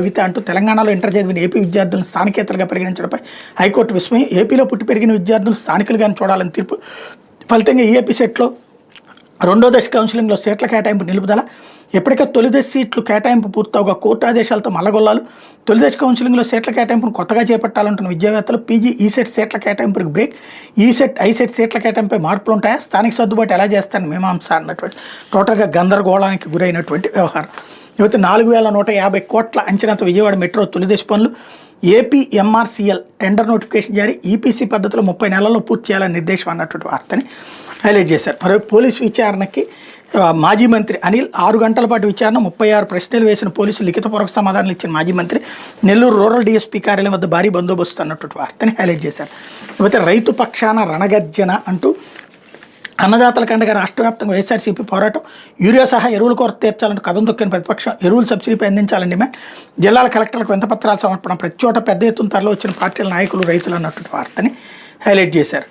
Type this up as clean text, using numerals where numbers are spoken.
కవిత అంటూ తెలంగాణలో ఇంటర్ చదివిన ఏపీ విద్యార్థులను స్థానికేతలుగా పరిగణించడంపై హైకోర్టు విస్మయం. ఏపీలో పుట్టి పెరిగిన విద్యార్థులు స్థానికులుగానే చూడాలని తీర్పు. ఫలితంగా ఈఏపీ సెట్లో రెండో దశ కౌన్సిలింగ్లో సీట్ల కేటాయింపు నిలుపుదల. ఎప్పటికే తొలి దశ సీట్లు కేటాయింపు పూర్తవగా కోర్టు ఆదేశాలతో మల్లగొల్లాలు. తొలి దశ కౌన్సిలింగ్లో సీట్ల కేటాయింపును కొత్తగా చేపట్టాలంటున్న విద్యావేత్తలు. పీజీ ఈసెట్ సీట్ల కేటాయింపుకి బ్రేక్. ఈసెట్ ఐసెట్ సీట్ల కేటాయింపై మార్పులు ఉంటాయా, స్థానిక సర్దుబాటు ఎలా చేస్తారని మీమాంస అన్నటువంటి టోటల్గా గందరగోళానికి గురైనటువంటి వ్యవహారం. ఇవైతే 4150 కోట్ల అంచనాతో విజయవాడ మెట్రో తొలిదశ పనులు. ఏపీ ఎంఆర్సీఎల్ టెండర్ నోటిఫికేషన్ జారీ. ఈపీసీ పద్ధతిలో 30 నెలల్లో పూర్తి చేయాలని నిర్దేశం అన్నటువంటి వార్తని హైలైట్ చేశారు. మరి పోలీసు విచారణకి మాజీ మంత్రి అనిల్ 6 గంటల పాటు విచారణ. 36 ప్రశ్నలు వేసిన పోలీసులు లిఖితపూర్వక సమాధానాలు ఇచ్చిన మాజీ మంత్రి. నెల్లూరు రూరల్ డీఎస్పీ కార్యాలయం వద్ద భారీ బందోబస్తు అన్నటువంటి వార్తని హైలైట్ చేశారు. ఇకపోతే రైతు పక్షాన రణగర్జన అంటూ అన్నదాతల కండగా రాష్ట్ర వ్యాప్తంగా వైఎస్ఆర్సీపీ పోరాటం. యూరియా సహా ఎరువుల కొరత తీర్చాలంటూ కథం తొక్కిన ప్రతిపక్షం. ఎరువులు సబ్సిడీపై అందించాలని డిమాండ్. జిల్లాల కలెక్టర్లకు వింతపత్రాల సమర్పణ. ప్రతి చోట పెద్ద ఎత్తున తరలి వచ్చిన పార్టీల నాయకులు రైతులు అన్నటువంటి వార్తని హైలైట్ చేశారు.